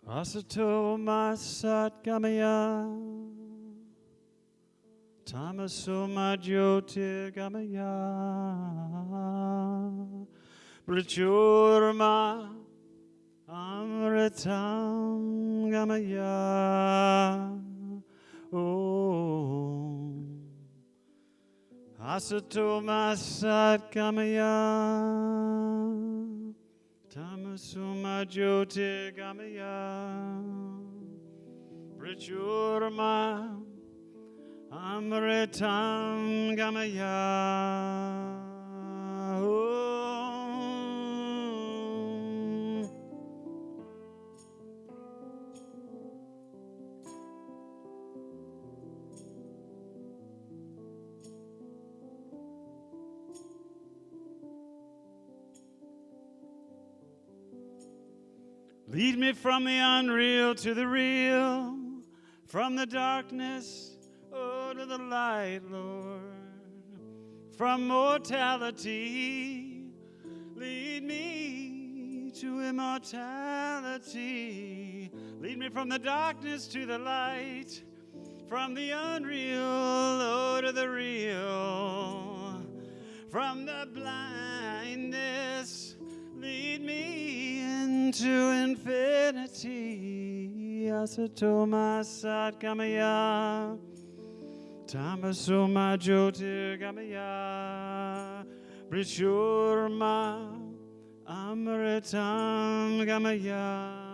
Asato Masat Gamaya Tamasoma Jyotirgamaya Prachurma Amritam Gamaya Om Asato Masat Gamaya Tamasoma Jyotirgamaya Prachurma Amritam Gamaya. Om. Lead me from the unreal to the real, from the darkness to the light, Lord. From mortality, lead me to immortality. Lead me from the darkness to the light, from the unreal to the real. From the blindness, lead me into infinity. Asatoma Satgamaya. Tamasoma Jyotirgamaya Prachurma Amritam Gamaya.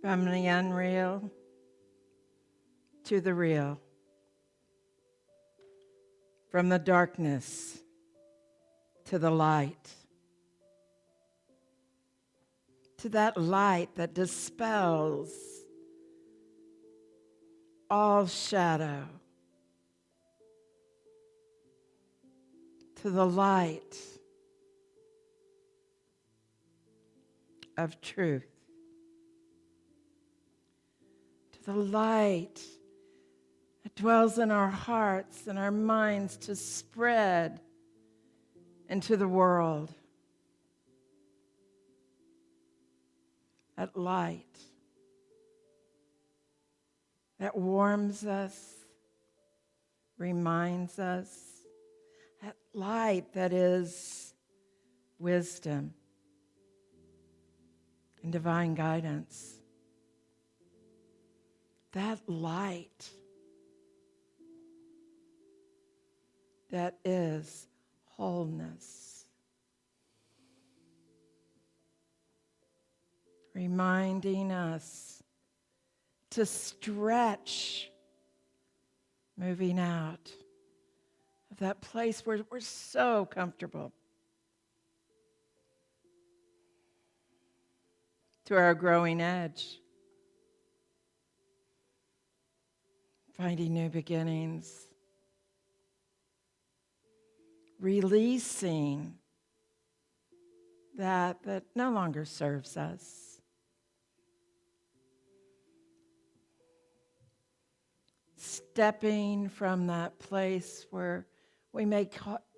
From the unreal to the real. From the darkness to the light. To that light that dispels all shadow. To the light of truth. The light that dwells in our hearts and our minds to spread into the world. That light that warms us, reminds us. That light that is wisdom and divine guidance. That light that is wholeness. Reminding us to stretch, moving out of that place where we're so comfortable, to our growing edge. Finding new beginnings, releasing that no longer serves us. Stepping from that place where we may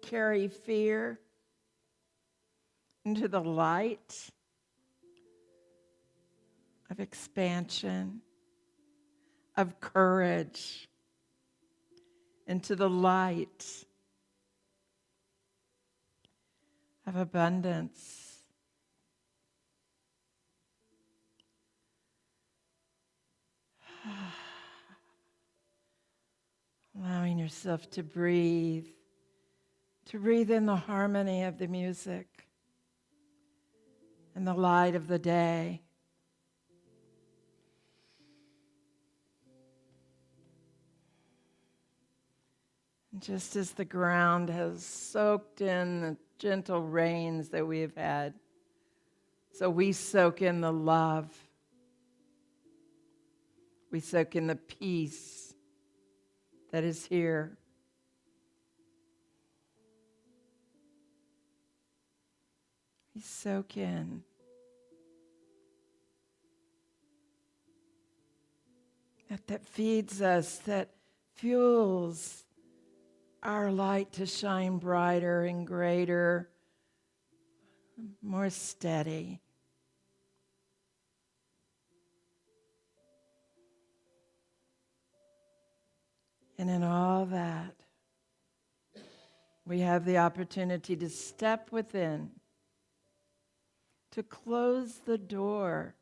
carry fear into the light of expansion, of courage, into the light of abundance. Allowing yourself to breathe in the harmony of the music and the light of the day. Just as the ground has soaked in the gentle rains that we have had, so we soak in the love. We soak in the peace that is here. We We soak in. That feeds us, that fuels our light to shine brighter and greater, more steady. And in all that, we have the opportunity to step within, to close the door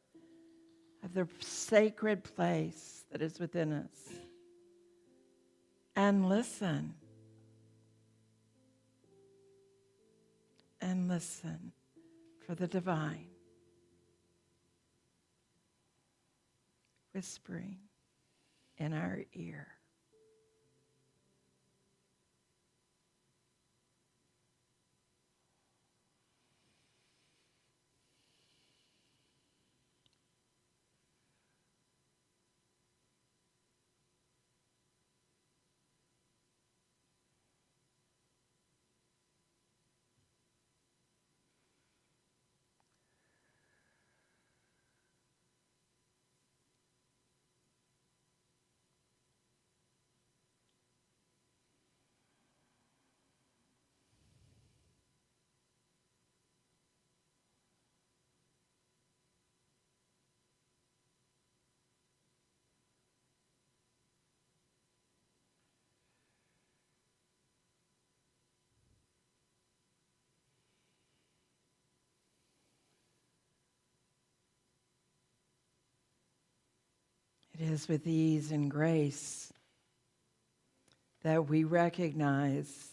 of the sacred place that is within us and listen. And listen for the divine whispering in our ear. It is with ease and grace that we recognize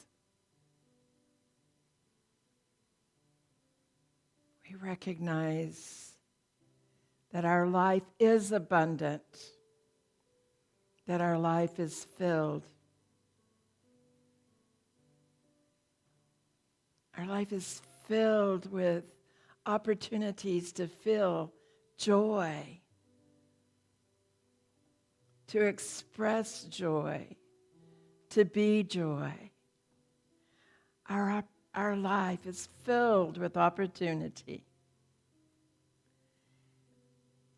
that our life is abundant, that our life is filled. Our life is filled with opportunities to feel joy, to express joy, to be joy. Our life is filled with opportunity.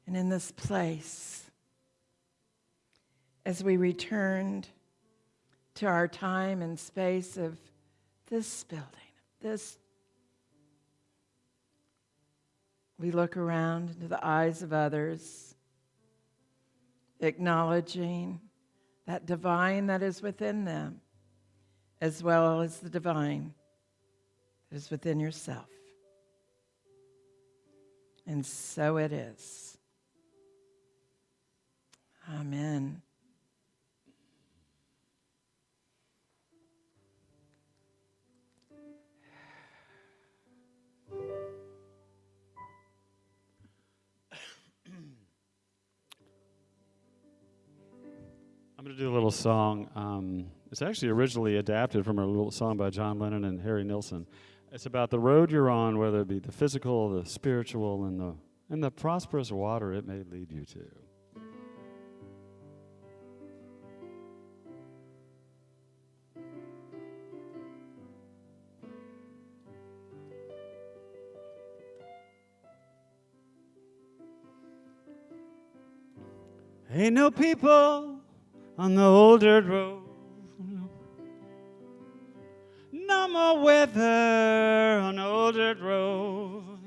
And in this place, as we returned to our time and space of this building, we look around into the eyes of others, acknowledging that divine that is within them, as well as the divine that is within yourself. And so it is. Amen. I'm going to do a little song. It's actually originally adapted from a little song by John Lennon and Harry Nilsson. It's about the road you're on, whether it be the physical, the spiritual, and the prosperous water it may lead you to. Ain't no people on the old dirt road. No more weather on the old dirt road.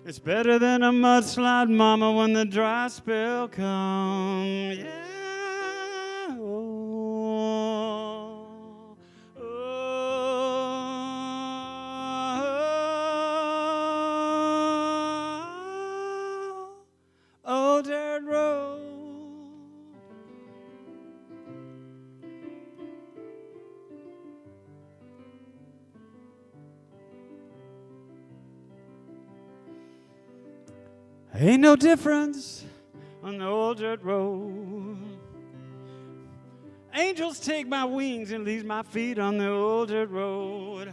It's better than a mudslide, mama, when the dry spell comes. Yeah. Oh, old dirt road. Ain't no difference on the old dirt road. Angels take my wings and leave my feet on the old dirt road.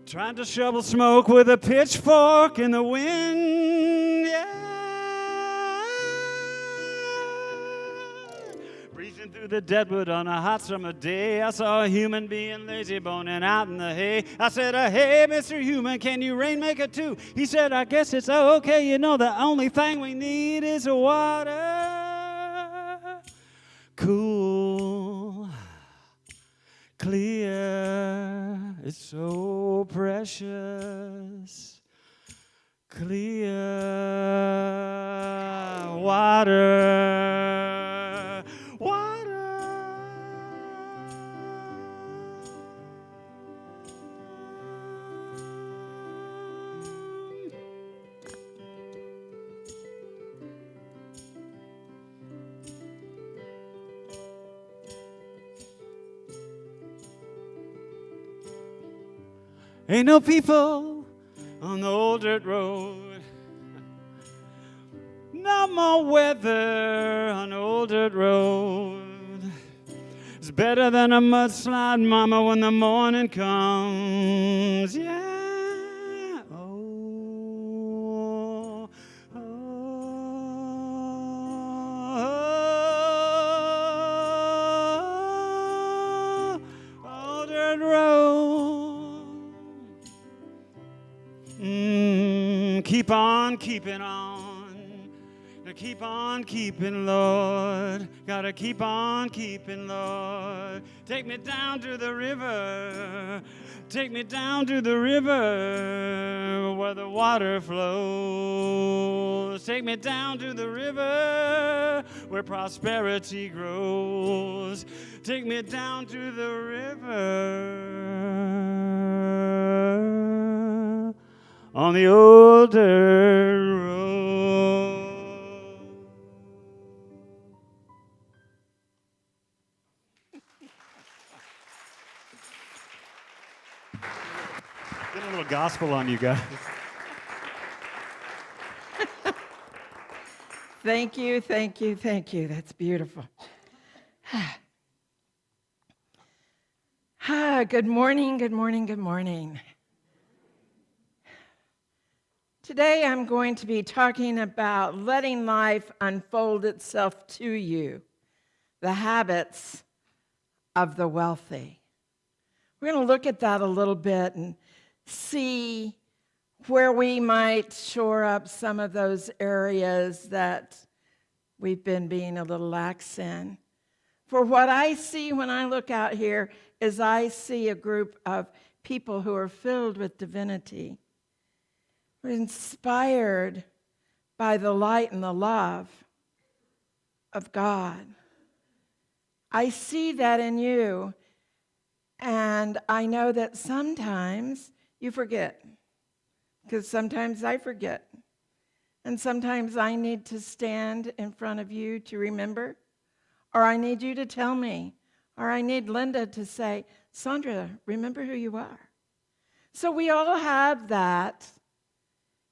Trying to shovel smoke with a pitchfork in the wind, yeah. Breathing Through the deadwood on a hot summer day, I saw a human being lazy boning out in the hay. I said, hey, Mr. Human, can you rainmaker too? He said, I guess it's okay. You know, the only thing we need is water. Cool, clear, it's so precious. Clear water, water. Ain't no people on the old dirt road. No more weather on old dirt road. It's better than a mudslide, mama, when the morning comes. Yeah. Oh, oh, oh, old dirt road. Keep on keeping on. Keep on keeping, Lord. Gotta keep on keeping, Lord. Take me down to the river. Take me down to the river where the water flows. Take me down to the river where prosperity grows. Take me down to the river on the old dirt road. Get a little gospel on you guys. Thank you, thank you, thank you. That's beautiful. Good morning, good morning, good morning. Today I'm going to be talking about letting life unfold itself to you, the habits of the wealthy. We're going to look at that a little bit and see where we might shore up some of those areas that we've been being a little lax in. For what I see when I look out here is I see a group of people who are filled with divinity. We're inspired by the light and the love of God. I see that in you, and I know that sometimes you forget, because sometimes I forget, and sometimes I need to stand in front of you to remember, or I need you to tell me, or I need Linda to say, Sondra, remember who you are. So we all have that.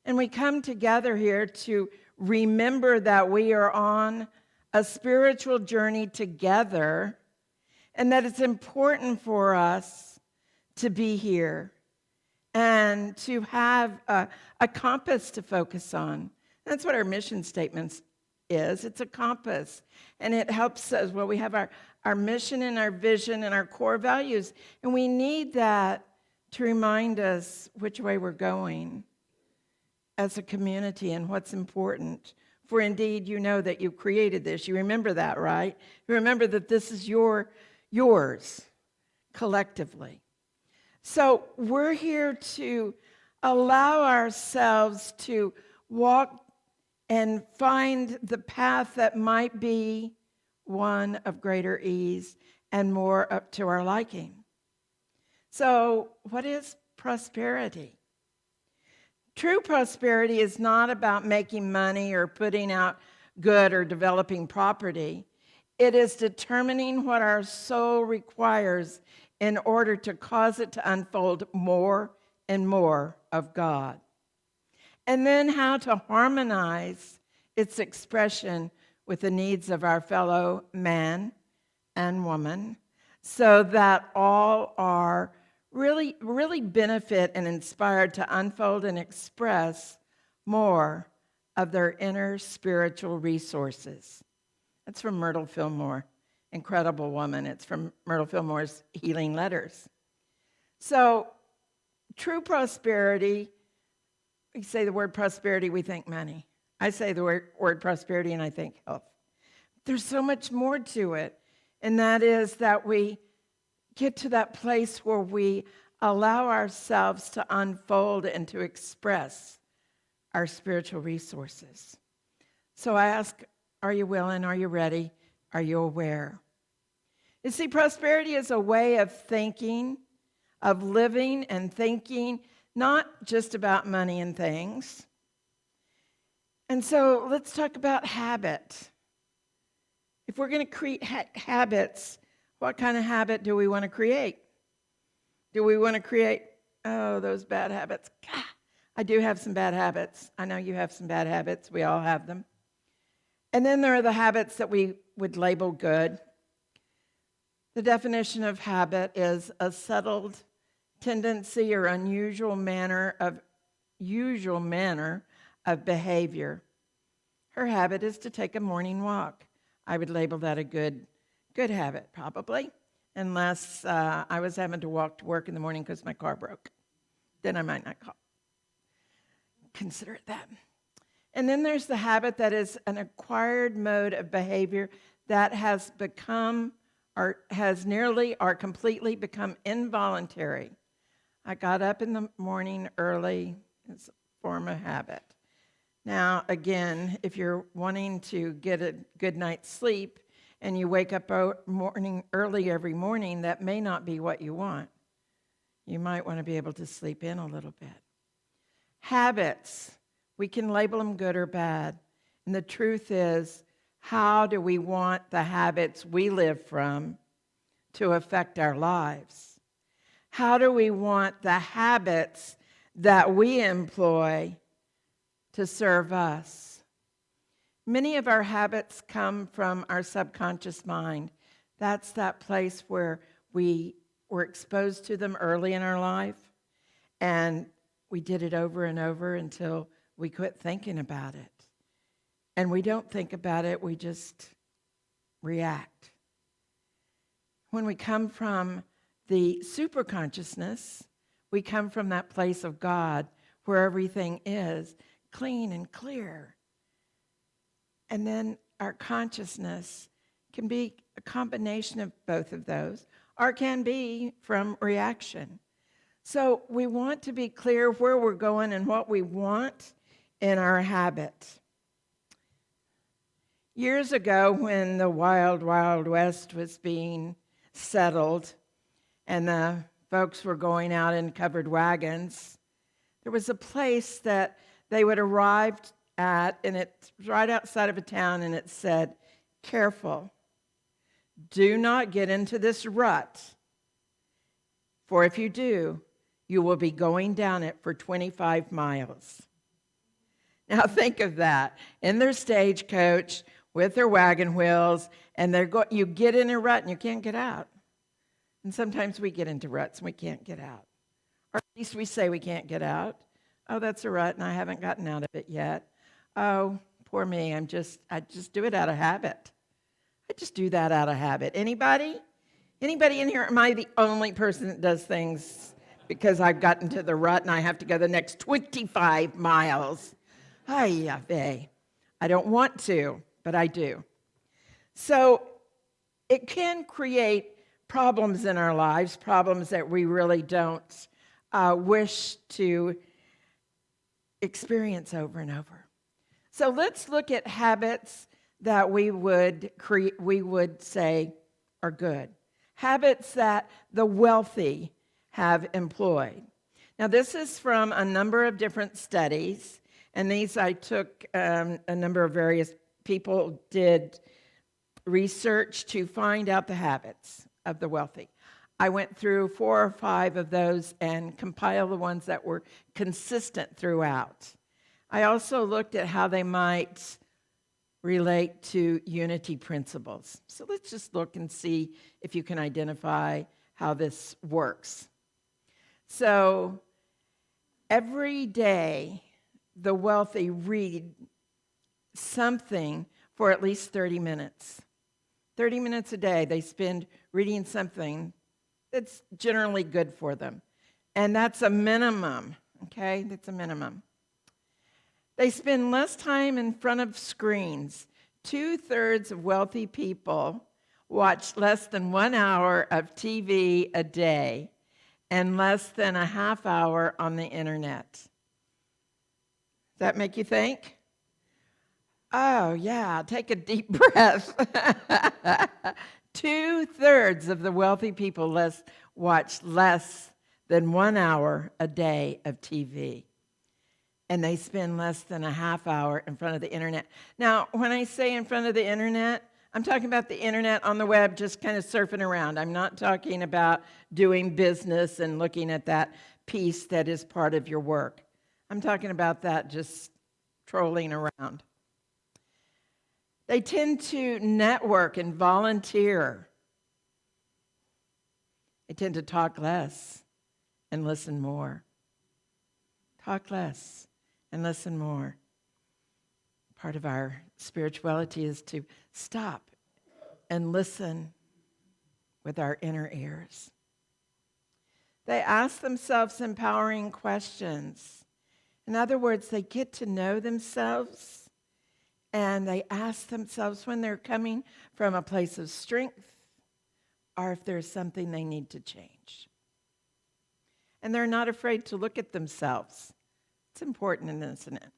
And we come together here to remember that we are on a spiritual journey together and that it's important for us to be here and to have a compass to focus on. That's what our mission statement is. It's a compass. And it helps us. Well, we have our mission and our vision and our core values. And we need that to remind us which way we're going as a community and what's important. For indeed, you know that you created this. You remember that, right? You remember that this is yours collectively. So we're here to allow ourselves to walk and find the path that might be one of greater ease and more up to our liking. So what is prosperity? True prosperity is not about making money or putting out good or developing property. It is determining what our soul requires in order to cause it to unfold more and more of God. And then how to harmonize its expression with the needs of our fellow man and woman so that all are really benefit and inspired to unfold and express more of their inner spiritual resources. That's from Myrtle Fillmore. incredible woman. It's from Myrtle Fillmore's Healing Letters. So, true prosperity, we say the word prosperity, we think money. I say the word prosperity and I think health. There's so much more to it, and that is that we get to that place where we allow ourselves to unfold and to express our spiritual resources. So I ask, are you willing? Are you ready? Are you aware? You see, prosperity is a way of thinking, of living and thinking, not just about money and things. And so let's talk about habit. If we're going to create habits, what kind of habit do we want to create? Do we want to create, those bad habits? God, I do have some bad habits. I know you have some bad habits. We all have them. And then there are the habits that we would label good. The definition of habit is a settled tendency or unusual manner of behavior. Her habit is to take a morning walk. I would label that a good habit, probably, unless I was having to walk to work in the morning because my car broke. Then I might not consider it that. And then there's the habit that is an acquired mode of behavior that has become or has nearly or completely become involuntary. I got up in the morning early. It's a form of habit. Now, again, if you're wanting to get a good night's sleep and you wake up early every morning, that may not be what you want. You might want to be able to sleep in a little bit. Habits, we can label them good or bad. And the truth is, how do we want the habits we live from to affect our lives? How do we want the habits that we employ to serve us? Many of our habits come from our subconscious mind. That's that place where we were exposed to them early in our life, and we did it over and over until we quit thinking about it. And we don't think about it, we just react. When we come from the superconsciousness, we come from that place of God where everything is clean and clear. And then our consciousness can be a combination of both of those, or can be from reaction. So we want to be clear where we're going and what we want in our habit. Years ago, when the wild, wild west was being settled and the folks were going out in covered wagons, there was a place that they would arrive at, and it's right outside of a town, and it said, "Careful, do not get into this rut, for if you do, you will be going down it for 25 miles. Now think of that, in their stagecoach with their wagon wheels, and you get in a rut and you can't get out. And sometimes we get into ruts and we can't get out. Or at least we say we can't get out. Oh, that's a rut and I haven't gotten out of it yet. Oh, poor me, I just do it out of habit. I just do that out of habit. Anybody? Anybody in here? Am I the only person that does things because I've gotten to the rut and I have to go the next 25 miles? I don't want to, but I do. So it can create problems in our lives, problems that we really don't wish to experience over and over. So let's look at habits that we would say are good. Habits that the wealthy have employed. Now, this is from a number of different studies, and these I took a number of various people did research to find out the habits of the wealthy. I went through 4 or 5 of those and compiled the ones that were consistent throughout. I also looked at how they might relate to unity principles. So let's just look and see if you can identify how this works. So every day, the wealthy read something for at least 30 minutes. 30 minutes a day they spend reading something that's generally good for them. And that's a minimum, okay? That's a minimum. They spend less time in front of screens. 2/3 of wealthy people watch less than 1 hour of TV a day and less than a half hour on the internet. Does that make you think? Oh, yeah, take a deep breath. 2/3 of the wealthy people watch less than 1 hour a day of TV. And they spend less than a half hour in front of the internet. Now, when I say in front of the internet, I'm talking about the internet on the web, just kind of surfing around. I'm not talking about doing business and looking at that piece that is part of your work. I'm talking about that just trolling around. They tend to network and volunteer. They tend to talk less and listen more. Talk less and listen more. Part of our spirituality is to stop and listen with our inner ears. They ask themselves empowering questions. In other words, they get to know themselves, and they ask themselves when they're coming from a place of strength or if there's something they need to change. And they're not afraid to look at themselves. It's important, isn't it?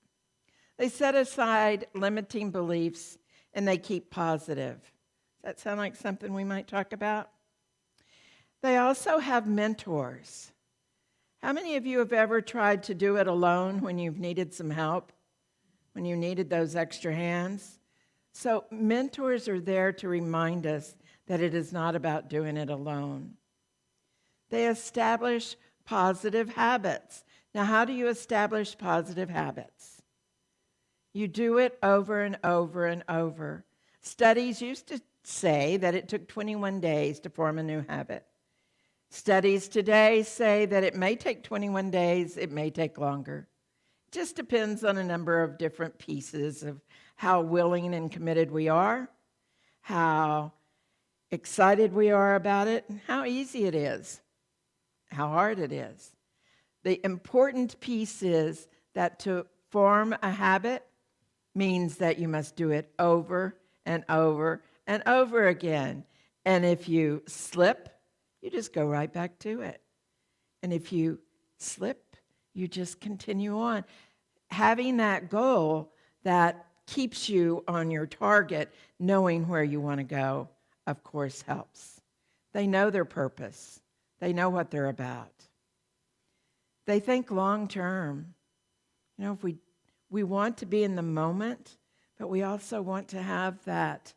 They set aside limiting beliefs, and they keep positive. Does that sound like something we might talk about? They also have mentors. How many of you have ever tried to do it alone when you've needed some help? When you needed those extra hands? So mentors are there to remind us that it is not about doing it alone. They establish positive habits. Now, how do you establish positive habits? You do it over and over and over. Studies used to say that it took 21 days to form a new habit. Studies today say that it may take 21 days, it may take longer. It just depends on a number of different pieces of how willing and committed we are, how excited we are about it, and how easy it is, how hard it is. The important piece is that to form a habit means that you must do it over and over and over again. And if you slip, you just go right back to it. And if you slip, you just continue on. Having that goal that keeps you on your target, knowing where you want to go, of course, helps. They know their purpose. They know what they're about. They think long term. You know, if we want to be in the moment, but we also want to have that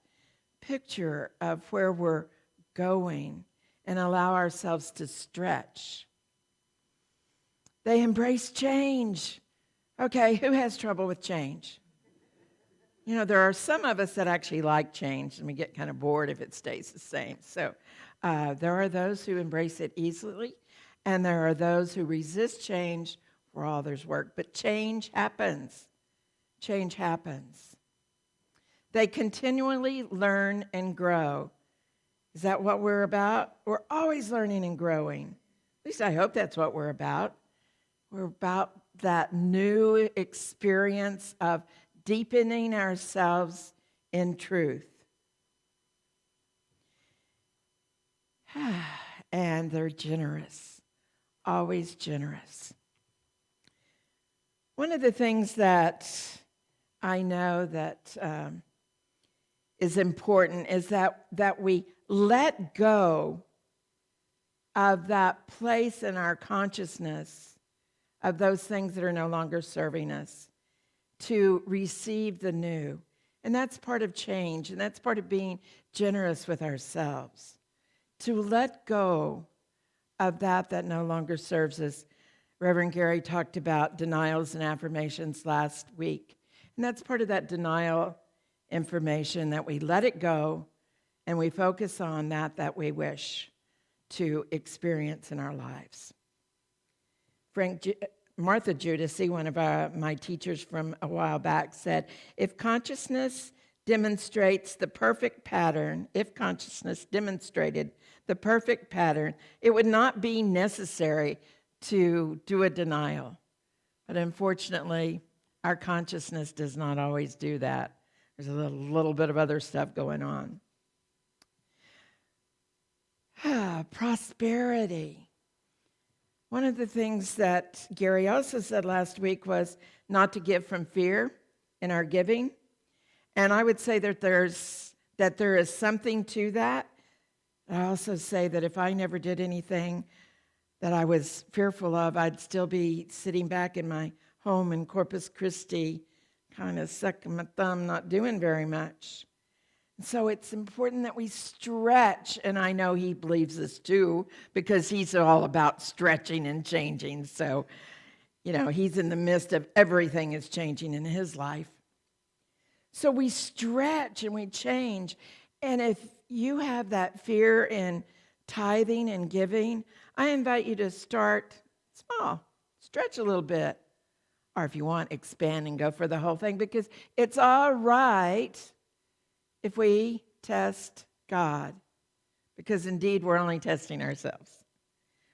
picture of where we're going and allow ourselves to stretch. They embrace change. Okay, who has trouble with change? You know, there are some of us that actually like change, and we get kind of bored if it stays the same. So there are those who embrace it easily, and there are those who resist change for all there's work. But change happens. Change happens. They continually learn and grow. Is that what we're about? We're always learning and growing. At least I hope that's what we're about. We're about that new experience of deepening ourselves in truth. And they're generous, always generous. One of the things that I know that is important is that we let go of that place in our consciousness of those things that are no longer serving us to receive the new. And that's part of change, and that's part of being generous with ourselves. To let go of that no longer serves us. Reverend Gary talked about denials and affirmations last week. And that's part of that denial information, that we let it go and we focus on that we wish to experience in our lives. Martha Judici, one of my teachers from a while back, said, if consciousness demonstrates the perfect pattern, if consciousness demonstrated the perfect pattern, it would not be necessary to do a denial. But unfortunately, our consciousness does not always do that. There's a little bit of other stuff going on. Prosperity. One of the things that Gary also said last week was not to give from fear in our giving. And I would say that there is something to that. I also say that if I never did anything that I was fearful of, I'd still be sitting back in my home in Corpus Christi, kind of sucking my thumb, not doing very much. So it's important that we stretch, and I know he believes this too, because he's all about stretching and changing. So, he's in the midst of everything is changing in his life. So we stretch and we change. And if you have that fear in tithing and giving, I invite you to start small, stretch a little bit. Or if you want, expand and go for the whole thing, because it's all right if we test God, because indeed we're only testing ourselves.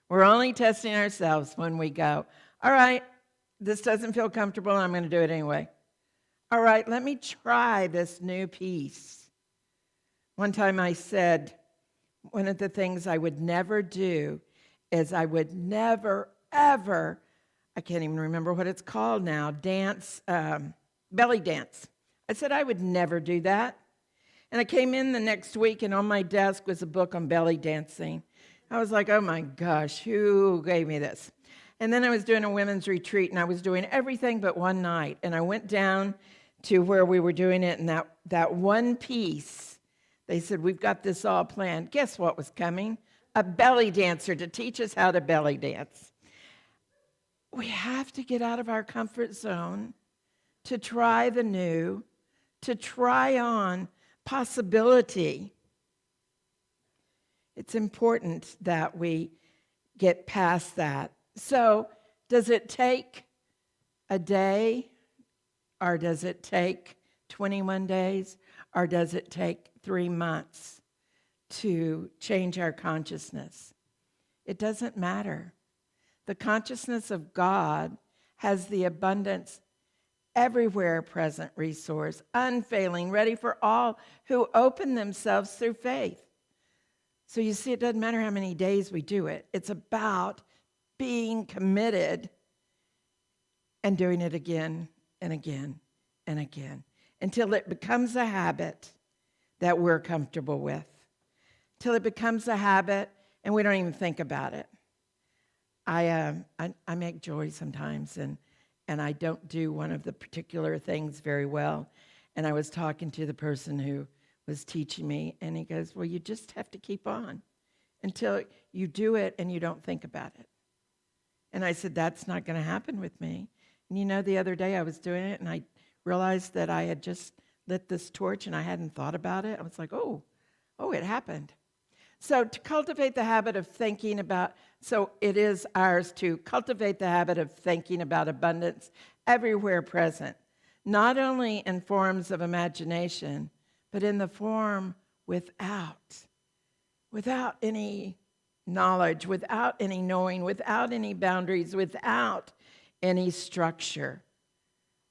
We're only testing ourselves when we go, all right, this doesn't feel comfortable, I'm going to do it anyway. All right, let me try this new piece. One time I said, one of the things I would never do is I would never, ever, I can't even remember what it's called now, belly dance. I said I would never do that. And I came in the next week, and on my desk was a book on belly dancing. I was like, oh my gosh, who gave me this? And then I was doing a women's retreat, and I was doing everything but one night. And I went down to where we were doing it, and that one piece, they said, we've got this all planned. Guess what was coming? A belly dancer to teach us how to belly dance. We have to get out of our comfort zone to try the new, to try on possibility. It's important that we get past that. So, does it take a day, or does it take 21 days, or does it take 3 months to change our consciousness? It doesn't matter. The consciousness of God has the abundance, everywhere present resource, unfailing, ready for all who open themselves through faith. So you see, it doesn't matter how many days we do it. It's about being committed and doing it again and again and again until it becomes a habit that we're comfortable with, till it becomes a habit and we don't even think about it. I make joy sometimes, and I don't do one of the particular things very well. And I was talking to the person who was teaching me, and he goes, well, you just have to keep on until you do it and you don't think about it. And I said, that's not going to happen with me. And the other day I was doing it, and I realized that I had just lit this torch, and I hadn't thought about it. I was like, oh, it happened. So to cultivate the habit of thinking about, so it is ours to cultivate the habit of thinking about abundance everywhere present, not only in forms of imagination, but in the form without any knowledge, without any knowing, without any boundaries, without any structure.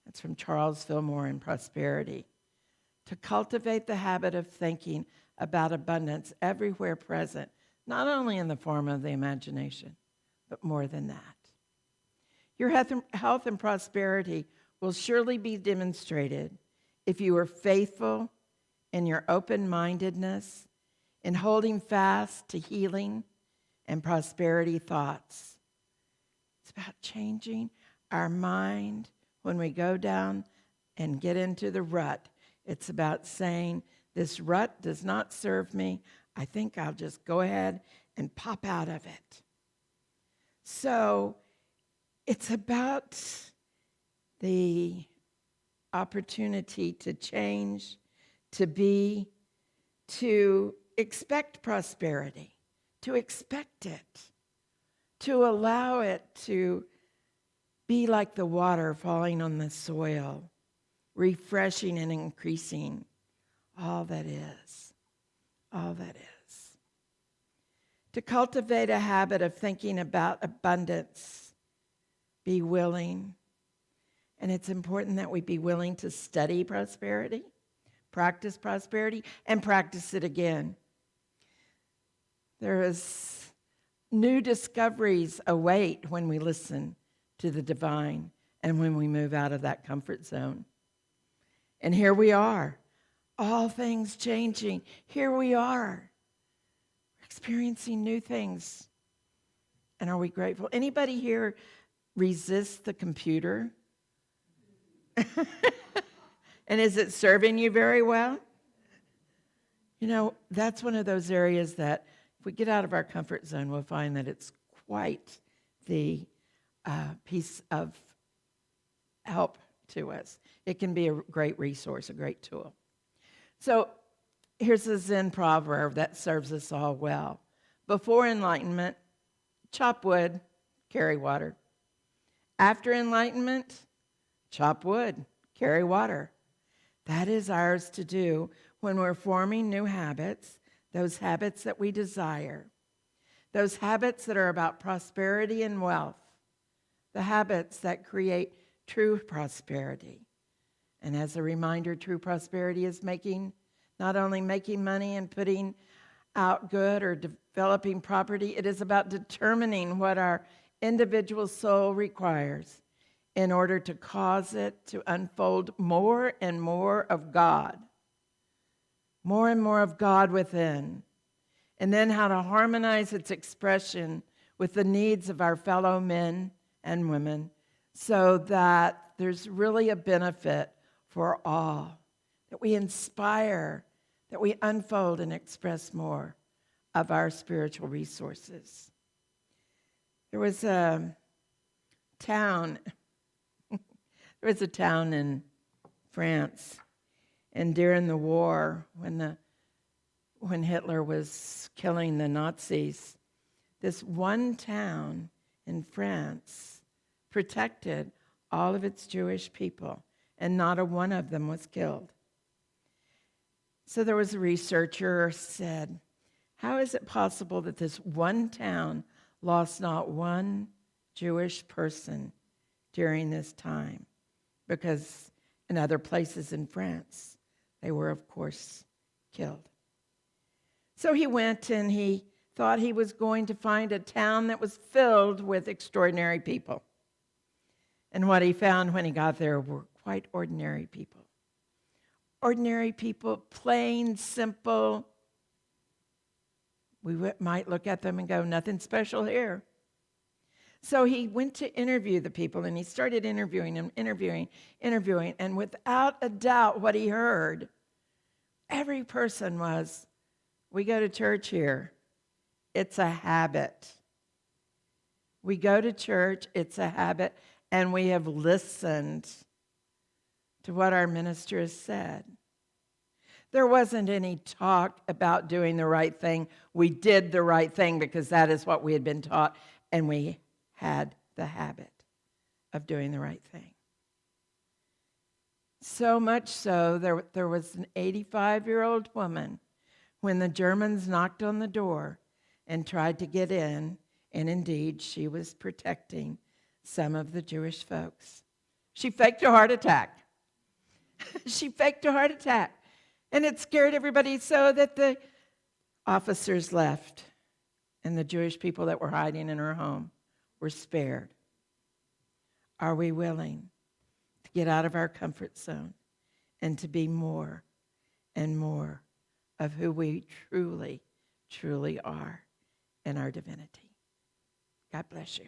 That's from Charles Fillmore in Prosperity. To cultivate the habit of thinking about abundance everywhere present, not only in the form of the imagination, but more than that. Your health and prosperity will surely be demonstrated if you are faithful in your open-mindedness, in holding fast to healing and prosperity thoughts. It's about changing our mind when we go down and get into the rut. It's about saying, this rut does not serve me. I think I'll just go ahead and pop out of it. So it's about the opportunity to change, to be, to expect prosperity, to expect it, to allow it to be like the water falling on the soil, refreshing and increasing. all that is. All that is. To cultivate a habit of thinking about abundance, be willing. And it's important that we be willing to study prosperity, practice prosperity, and practice it again. There is new discoveries await when we listen to the divine and when we move out of that comfort zone. And here we are, all things changing. Here we are, experiencing new things. And are we grateful? Anybody here resist the computer? And is it serving you very well? You know, that's one of those areas that if we get out of our comfort zone, we'll find that it's quite the piece of help to us. It can be a great resource, a great tool. So here's a Zen proverb that serves us all well. Before enlightenment, chop wood, carry water. After enlightenment, chop wood, carry water. That is ours to do when we're forming new habits, those habits that we desire, those habits that are about prosperity and wealth, the habits that create true prosperity. And as a reminder, true prosperity is not only making money and putting out good or developing property, it is about determining what our individual soul requires in order to cause it to unfold more and more of God. More and more of God within. And then how to harmonize its expression with the needs of our fellow men and women so that there's really a benefit for all. That we inspire, that we unfold and express more of our spiritual resources. There was a town in France, and during the war, when Hitler was killing the Nazis, this one town in France protected all of its Jewish people, and not a one of them was killed. So there was a researcher who said, how is it possible that this one town lost not one Jewish person during this time? Because in other places in France, they were, of course, killed. So he went and he thought he was going to find a town that was filled with extraordinary people. And what he found when he got there were quite ordinary people. Ordinary people, plain, simple. We might look at them and go, nothing special here. So he went to interview the people, and he started interviewing them, interviewing, and without a doubt what he heard, every person was, we go to church here. It's a habit. We go to church, it's a habit, and we have listened to what our minister has said. There wasn't any talk about doing the right thing. We did the right thing because that is what we had been taught, and we had the habit of doing the right thing. So much so, there was an 85-year-old woman when the Germans knocked on the door and tried to get in, and indeed, she was protecting some of the Jewish folks. She faked a heart attack. She faked a heart attack. And it scared everybody so that the officers left, and the Jewish people that were hiding in her home were spared. Are we willing to get out of our comfort zone and to be more and more of who we truly, truly are in our divinity? God bless you.